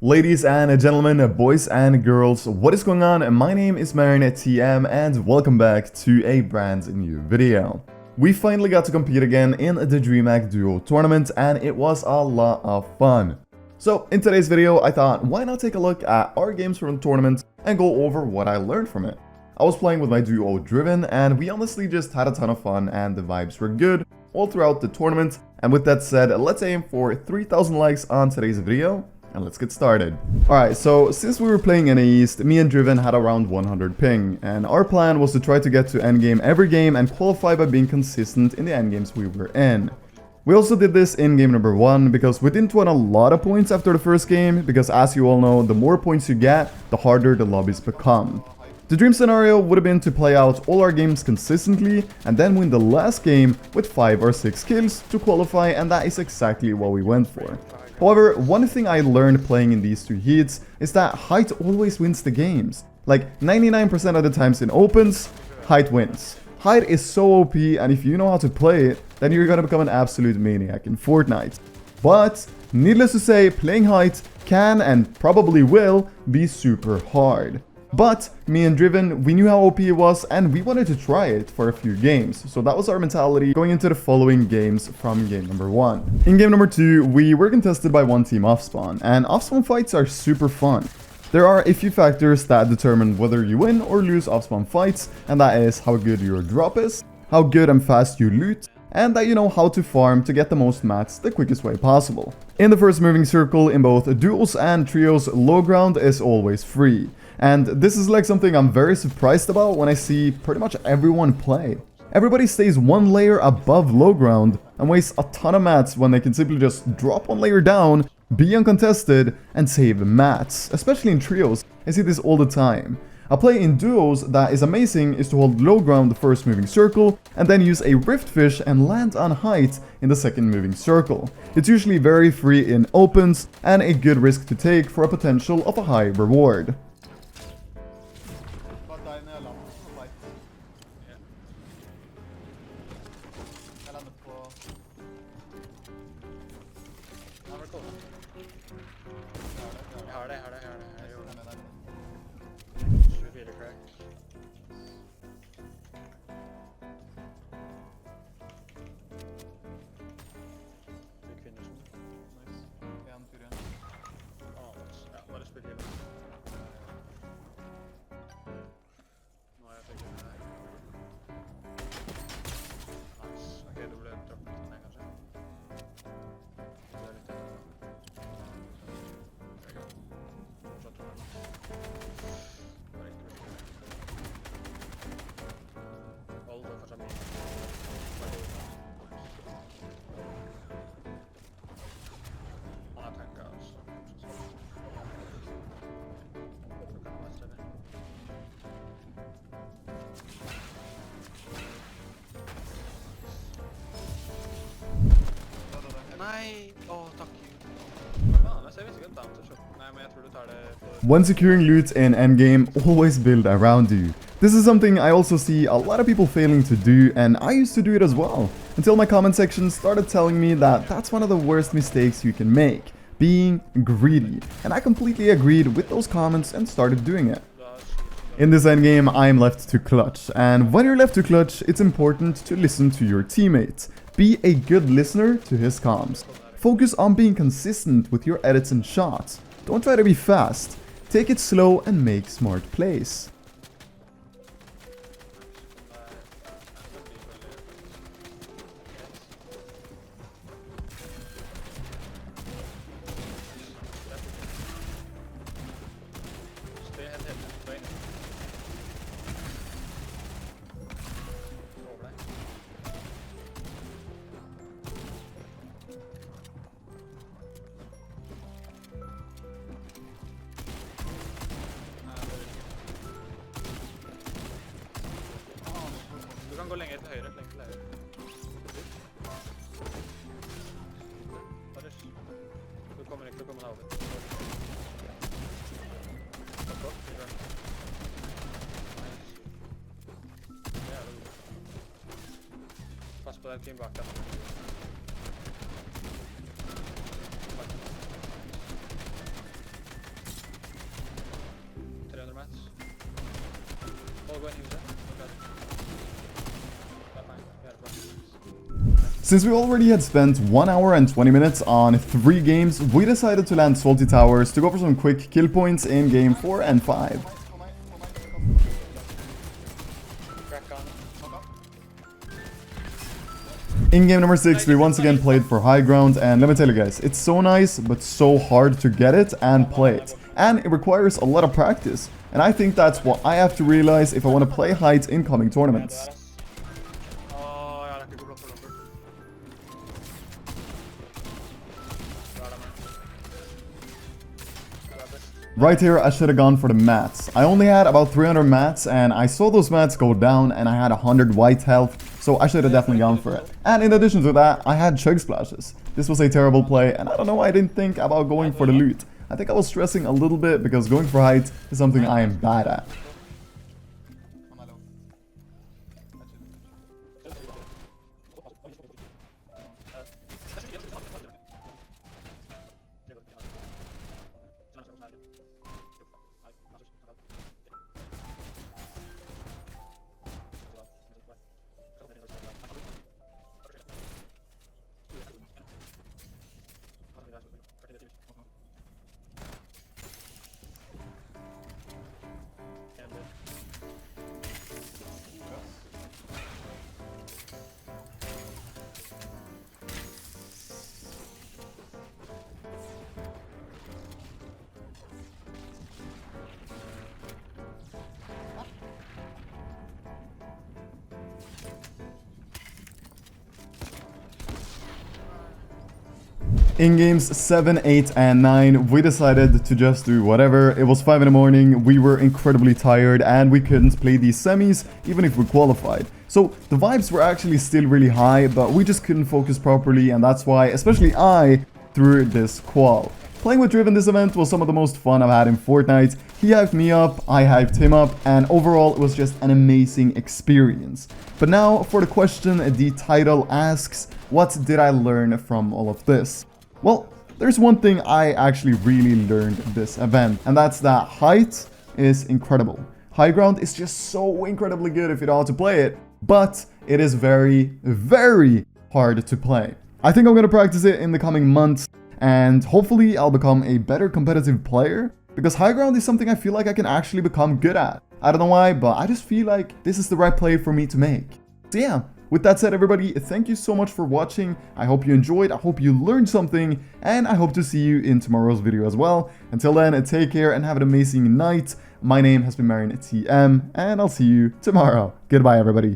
Ladies and gentlemen, boys and girls, what is going on? My name is TM and welcome back to a brand new video. We finally got to compete again in the DreamHack Duo tournament and it was a lot of fun. So in today's video, I thought why not take a look at our games from the tournament and go over what I learned from it. I was playing with my duo Driven and we honestly just had a ton of fun and the vibes were good all throughout the tournament. And with that said, let's aim for 3,000 likes on today's video. And let's get started. Alright, so since we were playing in East, me and Driven had around 100 ping, and our plan was to try to get to endgame every game and qualify by being consistent in the endgames we were in. We also did this in game number 1 because we didn't want a lot of points after the first game, because as you all know, the more points you get, the harder the lobbies become. The dream scenario would have been to play out all our games consistently and then win the last game with 5 or 6 kills to qualify, and that is exactly what we went for. However, one thing I learned playing in these two heats is that height always wins the games. Like 99% of the times in opens, height wins. Height is so OP, and if you know how to play it, then you're gonna become an absolute maniac in Fortnite. But, needless to say, playing height can and probably will be super hard. But, me and Driven, we knew how OP it was and we wanted to try it for a few games, so that was our mentality going into the following games from game number 1. In game number 2, we were contested by one team off-spawn, and off-spawn fights are super fun. There are a few factors that determine whether you win or lose off-spawn fights, and that is how good your drop is, how good and fast you loot, and that you know how to farm to get the most mats the quickest way possible. In the first moving circle in both duos and trios, low ground is always free. And this is like something I'm very surprised about when I see pretty much everyone play. Everybody stays one layer above low ground and wastes a ton of mats when they can simply just drop one layer down, be uncontested, and save mats. Especially in trios, I see this all the time. A play in duos that is amazing is to hold low ground the first moving circle and then use a rift fish and land on height in the second moving circle. It's usually very free in opens and a good risk to take for a potential of a high reward. When securing loot in endgame, always build around you. This is something I also see a lot of people failing to do, and I used to do it as well, until my comment section started telling me that that's one of the worst mistakes you can make, being greedy, and I completely agreed with those comments and started doing it. In this endgame, I'm left to clutch, and when you're left to clutch, it's important to listen to your teammate. Be a good listener to his comms. Focus on being consistent with your edits and shots. Don't try to be fast. Take it slow and make smart plays. Du kan gå lenger til høyre, lenger til høyre. Du kommer ikke til å komme deg over. Pass på den team bak den. going in there. Okay. Since we already had spent 1 hour and 20 minutes on 3 games, we decided to land Salty Towers to go for some quick kill points in game 4 and 5. Crack on. In game number 6, we once again played for high ground, and let me tell you guys, it's so nice but so hard to get it and play it. And it requires a lot of practice, and I think that's what I have to realize if I want to play heights in coming tournaments. Oh, ja, lekker god blokk. Right here, I should have gone for the mats. I only had about 300 mats, and I saw those mats go down, and I had 100 white health, so I should have definitely gone for it. And in addition to that, I had chug splashes. This was a terrible play, and I don't know why I didn't think about going for the loot. I think I was stressing a little bit because going for height is something I am bad at. In games 7, 8, and 9, we decided to just do whatever. It was 5 in the morning, we were incredibly tired, and we couldn't play these semis even if we qualified. So the vibes were actually still really high, but we just couldn't focus properly, and that's why, especially I, threw this qual. Playing with Driven this event was some of the most fun I've had in Fortnite. He hyped me up, I hyped him up, and overall it was just an amazing experience. But now for the question the title asks, what did I learn from all of this? Well, there's one thing I actually really learned this event, and that's that height is incredible. High ground is just so incredibly good if you know how to play it, but it is very, very hard to play. I think I'm gonna practice it in the coming months, and hopefully I'll become a better competitive player, because high ground is something I feel like I can actually become good at. I don't know why, but I just feel like this is the right play for me to make. So yeah. With that said, everybody, thank you so much for watching. I hope you enjoyed, I hope you learned something, and I hope to see you in tomorrow's video as well. Until then, take care and have an amazing night. My name has been MarinTM, and I'll see you tomorrow. Goodbye, everybody.